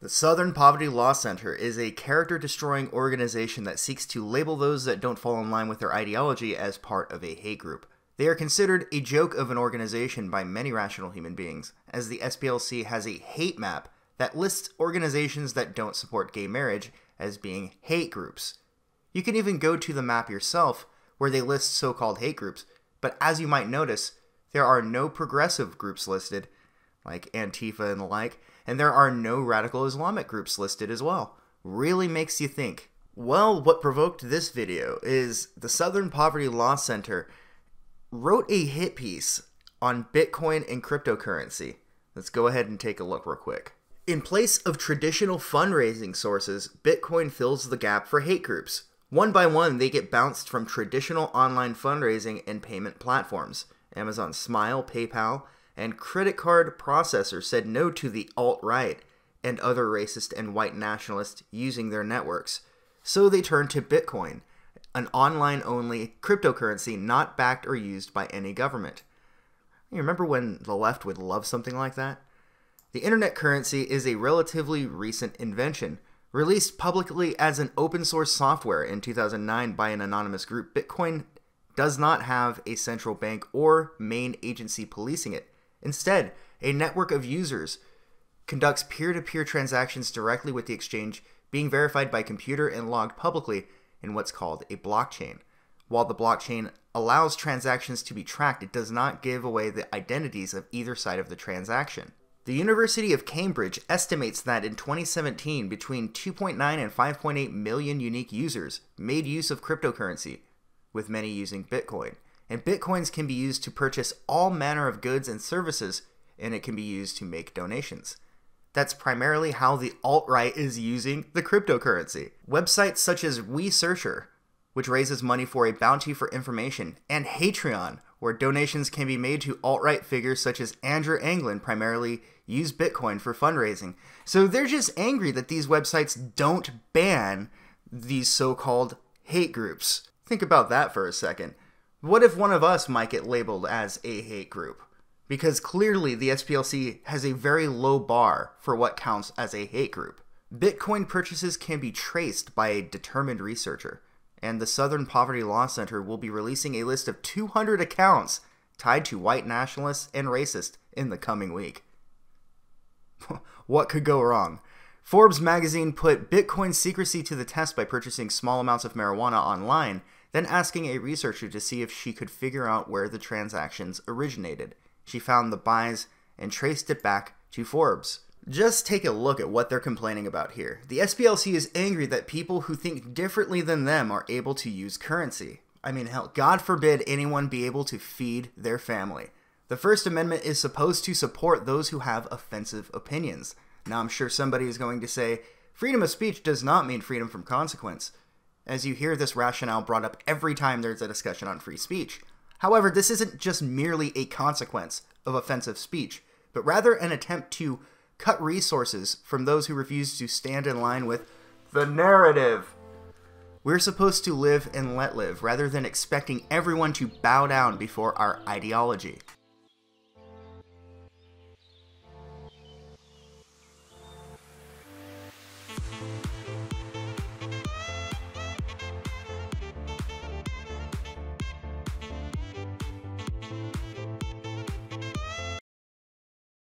The Southern Poverty Law Center is a character-destroying organization that seeks to label those that don't fall in line with their ideology as part of a hate group. They are considered a joke of an organization by many rational human beings, as the SPLC has a hate map that lists organizations that don't support gay marriage as being hate groups. You can even go to the map yourself, where they list so-called hate groups, but as you might notice, there are no progressive groups listed, like Antifa and the like, and there are no radical Islamic groups listed as well. Really makes you think. Well, what provoked this video is the Southern Poverty Law Center wrote a hit piece on Bitcoin and cryptocurrency. Let's go ahead and take a look real quick. In place of traditional fundraising sources, Bitcoin fills the gap for hate groups. One by one, they get bounced from traditional online fundraising and payment platforms. Amazon Smile, PayPal, and credit card processors said no to the alt-right and other racist and white nationalists using their networks. So they turned to Bitcoin, an online-only cryptocurrency not backed or used by any government. You remember when the left would love something like that? The internet currency is a relatively recent invention. Released publicly as an open-source software in 2009 by an anonymous group, Bitcoin does not have a central bank or main agency policing it. Instead, a network of users conducts peer-to-peer transactions directly with the exchange, being verified by computer and logged publicly in what's called a blockchain. While the blockchain allows transactions to be tracked, it does not give away the identities of either side of the transaction. The University of Cambridge estimates that in 2017, between 2.9 and 5.8 million unique users made use of cryptocurrency, with many using Bitcoin. And Bitcoins can be used to purchase all manner of goods and services, and it can be used to make donations. That's primarily how the alt-right is using the cryptocurrency. Websites such as WeSearcher, which raises money for a bounty for information, and Hatreon, where donations can be made to alt-right figures such as Andrew Anglin, primarily use Bitcoin for fundraising. So they're just angry that these websites don't ban these so-called hate groups. Think about that for a second. What if one of us might get labeled as a hate group? Because clearly the SPLC has a very low bar for what counts as a hate group. Bitcoin purchases can be traced by a determined researcher, and the Southern Poverty Law Center will be releasing a list of 200 accounts tied to white nationalists and racists in the coming week. What could go wrong? Forbes magazine put Bitcoin secrecy to the test by purchasing small amounts of marijuana online, then asking a researcher to see if she could figure out where the transactions originated. She found the buys and traced it back to Forbes. Just take a look at what they're complaining about here. The SPLC is angry that people who think differently than them are able to use currency. I mean, hell, God forbid anyone be able to feed their family. The First Amendment is supposed to support those who have offensive opinions. Now, I'm sure somebody is going to say, freedom of speech does not mean freedom from consequence, as you hear this rationale brought up every time there's a discussion on free speech. However, this isn't just merely a consequence of offensive speech, but rather an attempt to cut resources from those who refuse to stand in line with the narrative. We're supposed to live and let live, rather than expecting everyone to bow down before our ideology.